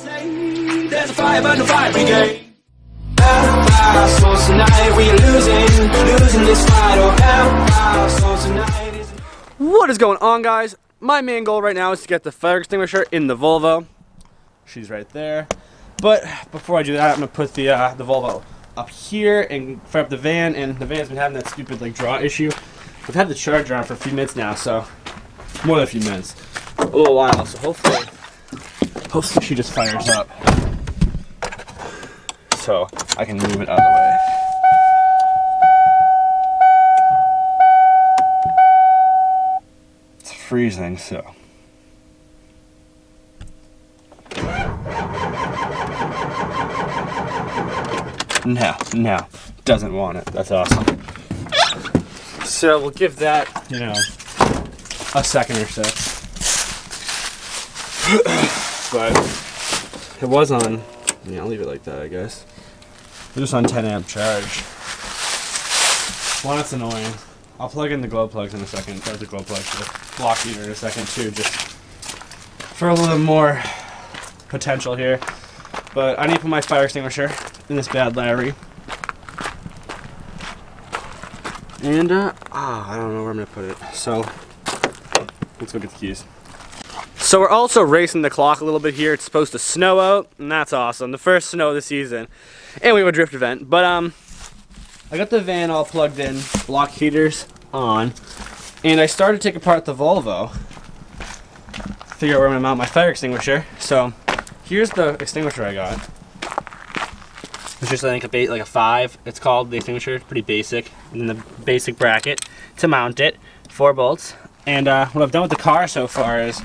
There's a fire burn the fire brigade. What is going on, guys? My main goal right now is to get the fire extinguisher in the Volvo. She's right there. But before I do that, I'm gonna put the Volvo up here and fire up the van. And the van's been having that stupid like draw issue. I've had the charger on for a few minutes now, so more than a few minutes, a little while. So hopefully she just fires up, so I can move it out of the way. It's freezing, so. No, doesn't want it. That's awesome. So we'll give that, you know, a second or so. But it was on, yeah, I'll leave it like that, I guess. It was on 10 amp charge. Well, that's annoying. I'll plug in the glow plugs in a second. There's the glow plug for the block heater in a second too, just for a little more potential here. But I need to put my fire extinguisher in this bad Larry. And I don't know where I'm gonna put it. So let's go get the keys. So we're also racing the clock a little bit here. It's supposed to snow out, and that's awesome. The first snow of the season. And we have a drift event. But I got the van all plugged in, block heaters on, and I started to take apart the Volvo. Figure out where I'm gonna mount my fire extinguisher. So here's the extinguisher I got. It's just I think like a 5. It's called the extinguisher. Pretty basic. And then the basic bracket to mount it. 4 bolts. And what I've done with the car so far is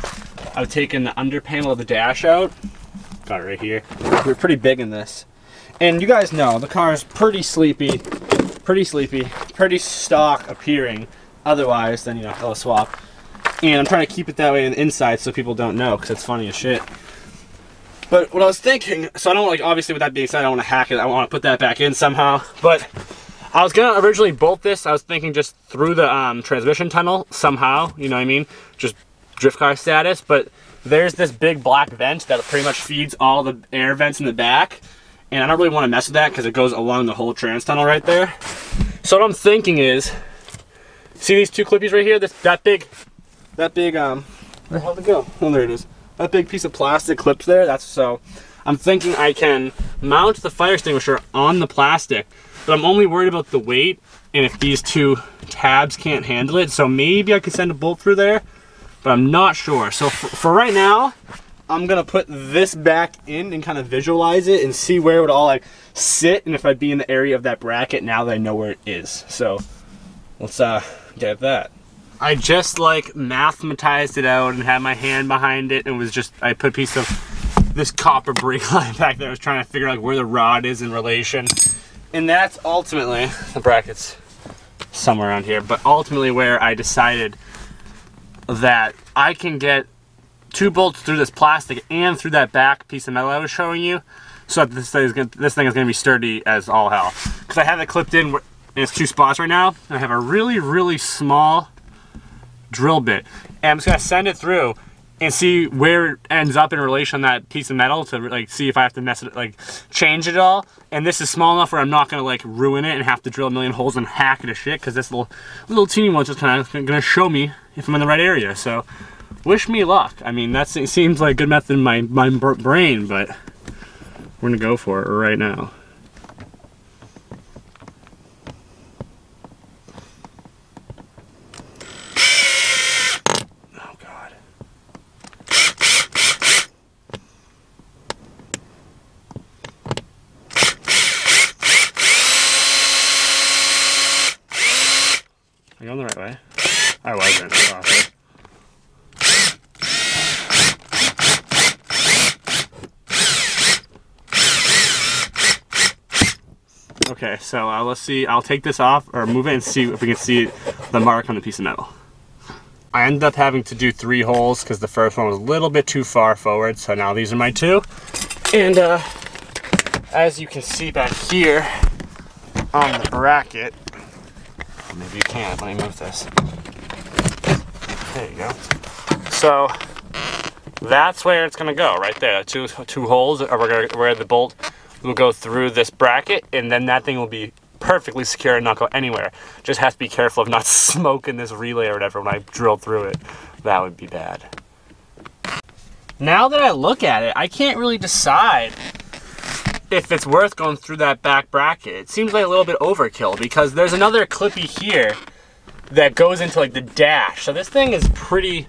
I've taken the under panel of the dash out. Got it right here. We're pretty big in this. And you guys know the car is pretty sleepy, pretty stock appearing. Otherwise, then you know I'll swap. And I'm trying to keep it that way on the inside so people don't know, because it's funny as shit. But what I was thinking, so I don't like, obviously with that being said, I don't want to hack it. I want to put that back in somehow. But I was gonna originally bolt this. I was thinking just through the transmission tunnel somehow. You know what I mean? Just drift car status. But there's this big black vent that pretty much feeds all the air vents in the back. And I don't really want to mess with that because it goes along the whole trans tunnel right there. So what I'm thinking is, see these 2 clippies right here? That big, where the hell did it go? Oh, there it is. That big piece of plastic clips there. That's so. I'm thinking I can mount the fire extinguisher on the plastic, but I'm only worried about the weight and if these 2 tabs can't handle it. So maybe I could send a bolt through there, but I'm not sure. So for right now, I'm gonna put this back in and kind of visualize it and see where it would all like sit and if I'd be in the area of that bracket now that I know where it is. So let's get at that. I just like mathematized it out and had my hand behind it and was just, I put a piece of this copper brake line back there. I was trying to figure out where the rod is in relation. And that's ultimately, the bracket's somewhere around here, but ultimately where I decided that I can get 2 bolts through this plastic and through that back piece of metal I was showing you, so that this thing is gonna be sturdy as all hell. Because I have it clipped in it's 2 spots right now, and I have a really small drill bit, and I'm just gonna send it through and see where it ends up in relation on that piece of metal to like see if I have to mess it, like change it all. And this is small enough where I'm not gonna like ruin it and have to drill a million holes and hack it to shit, because this little teeny one's just kind of gonna show me if I'm in the right area. So wish me luck. I mean, it seems like a good method in my brain, but we're gonna go for it right now. Are you going the right way? I wasn't. That's awesome. Okay, so let's see. I'll take this off or move it and see if we can see the mark on the piece of metal. I ended up having to do 3 holes because the first one was a little bit too far forward. So now these are my 2. And as you can see back here on the bracket, maybe you can't, let me move this. There you go. So that's where it's gonna go, right there. Two holes are where the bolt will go through this bracket, and then that thing will be perfectly secure and not go anywhere. Just have to be careful of not smoking this relay or whatever when I drill through it. That would be bad. Now that I look at it, I can't really decide if it's worth going through that back bracket. It seems like a little bit overkill because there's another clippy here that goes into like the dash. So this thing is pretty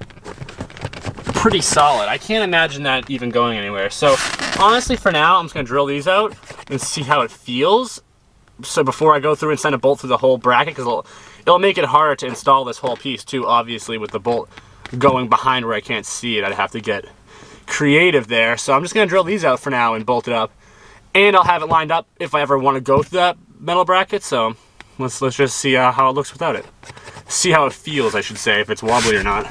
solid. I can't imagine that even going anywhere. So honestly, for now, I'm just gonna drill these out and see how it feels. So before I go through and send a bolt through the whole bracket, because it'll make it harder to install this whole piece too, obviously, with the bolt going behind where I can't see it. I'd have to get creative there. So I'm just gonna drill these out for now and bolt it up. And I'll have it lined up if I ever want to go through that metal bracket. So let's just see how it looks without it. See how it feels, I should say, if it's wobbly or not.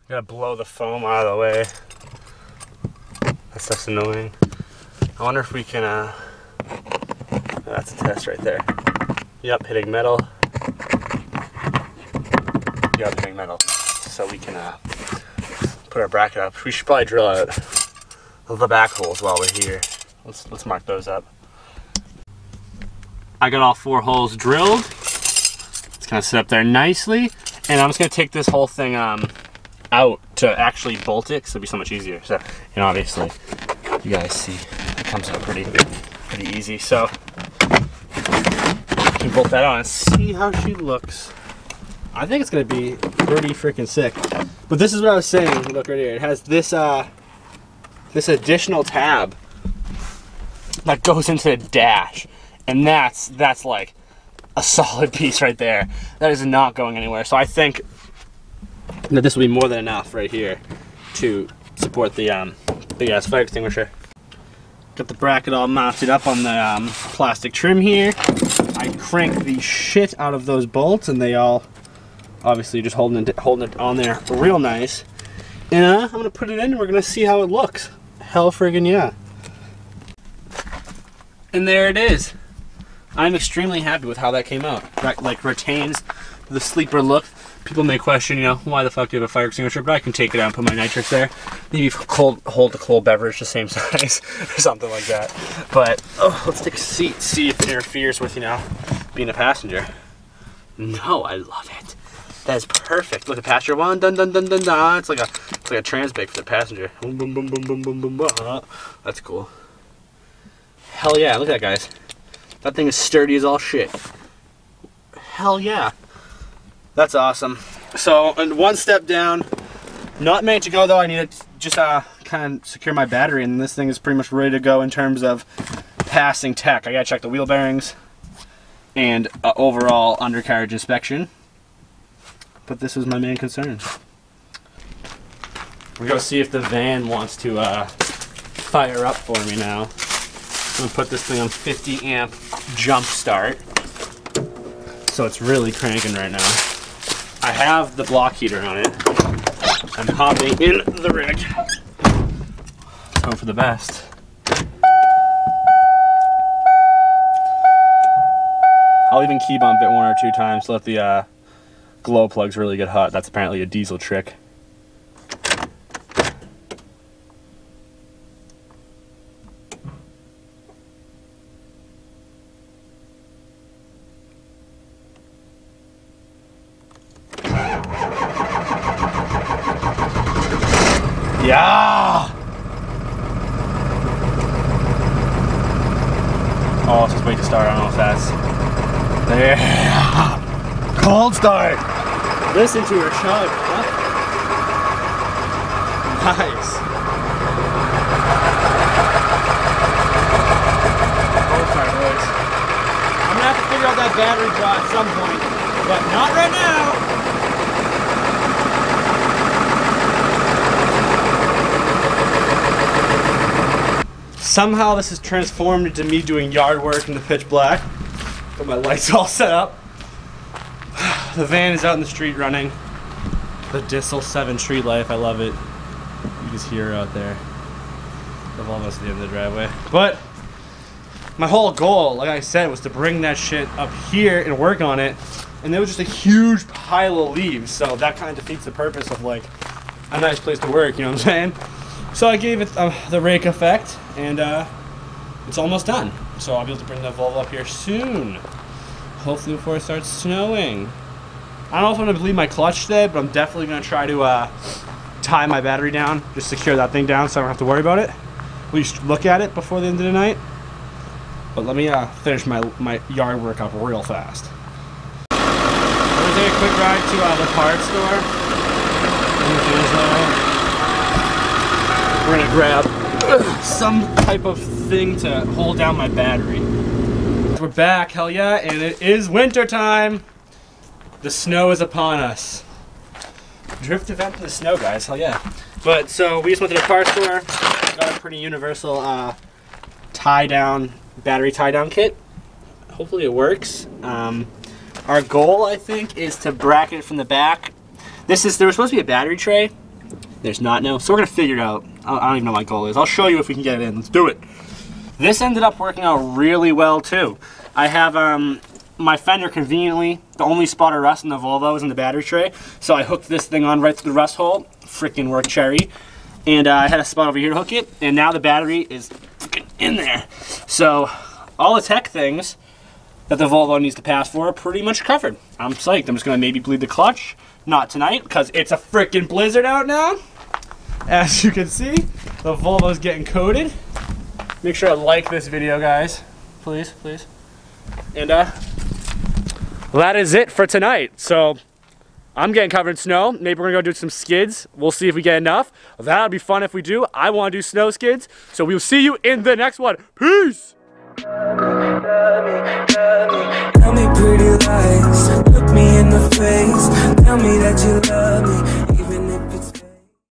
Gotta blow the foam out of the way. That stuff's annoying. I wonder if we can, that's a test right there. Yep, hitting metal. Yep, hitting metal. So we can put our bracket up. We should probably drill out the back holes while we're here. Let's mark those up. I got all 4 holes drilled. It's gonna sit up there nicely. And I'm just gonna take this whole thing out to actually bolt it, because it'll be so much easier. So, and obviously, you guys see, it comes out pretty easy. So, you can bolt that on and see how she looks. I think it's gonna be pretty freaking sick. But this is what I was saying. Look right here. It has this this additional tab that goes into the dash, and that's like a solid piece right there. That is not going anywhere. So I think that this will be more than enough right here to support the big ass fire extinguisher. Got the bracket all mounted up on the plastic trim here. I cranked the shit out of those bolts, and they all obviously just holding it on there real nice. And I'm gonna put it in, and we're gonna see how it looks. Hell friggin' yeah! And there it is. I'm extremely happy with how that came out. Like, retains the sleeper look. People may question, you know, why the fuck do you have a fire extinguisher? But I can take it out and put my nitrous there. Maybe hold the cold beverage the same size or something like that. But let's take a seat, see if it interferes with, you know, being a passenger. No, I love it. That is perfect. Look at passenger 1, dun dun dun dun dun. It's like a trans brake for the passenger. Boom boom boom boom boom boom boom boom. That's cool. Hell yeah! Look at that, guys. That thing is sturdy as all shit. Hell yeah. That's awesome. So, and one step down. Not meant to go though. I need to just kind of secure my battery, and this thing is pretty much ready to go in terms of passing tech. I gotta check the wheel bearings and overall undercarriage inspection. But this was my main concern. We're gonna see if the van wants to fire up for me now. I'm gonna put this thing on 50 amp jump start. So it's really cranking right now. I have the block heater on it. I'm hopping in the rig. Let's hope for the best. I'll even key bump it 1 or 2 times to let the glow plugs really get hot. That's apparently a diesel trick. Yeah! Oh, let's just wait to start. I don't know if that's... There! Cold start! Listen to her chug. Huh? Nice. Cold start, boys. I'm gonna have to figure out that battery draw at some point, but not right now. Somehow this has transformed into me doing yard work in the pitch black. Got my lights all set up. The van is out in the street running. The Diesel 7 street life, I love it. biggest hero out there. The Volvo's at the end of the driveway. But my whole goal, like I said, was to bring that shit up here and work on it. And there was just a huge pile of leaves. So that kind of defeats the purpose of like a nice place to work, you know what I'm saying? So I gave it the rake effect, and it's almost done. So I'll be able to bring the Volvo up here soon. Hopefully before it starts snowing. I don't know if I'm going to leave my clutch today, but I'm definitely going to try to tie my battery down, just secure that thing down so I don't have to worry about it. At least look at it before the end of the night. But let me finish my yard work up real fast. I'm going to take a quick ride to the parts store. We're going to grab some type of thing to hold down my battery. We're back, hell yeah, and it is winter time. The snow is upon us. Drift event in the snow, guys, hell yeah. But so we just went to the car store, got a pretty universal battery tie down kit. Hopefully it works. Our goal, I think, is to bracket it from the back. There was supposed to be a battery tray. There's not now, so we're gonna figure it out. I don't even know what my goal is. I'll show you if we can get it in. Let's do it. This ended up working out really well too. I have my fender conveniently, the only spot of rust in the Volvo is in the battery tray. So I hooked this thing on right through the rust hole. Freaking worked cherry. And I had a spot over here to hook it, and now the battery is freaking in there. So all the tech things that the Volvo needs to pass for are pretty much covered. I'm psyched. I'm just gonna maybe bleed the clutch. Not tonight, because it's a freaking blizzard out now. As you can see, the Volvo's getting coated. Make sure to like this video, guys. Please, please. And that is it for tonight. So I'm getting covered in snow. Maybe we're gonna go do some skids. We'll see if we get enough. That'll be fun if we do. I wanna do snow skids. So we will see you in the next one. Peace! Tell me pretty lies, look me in the face, tell me that you love me.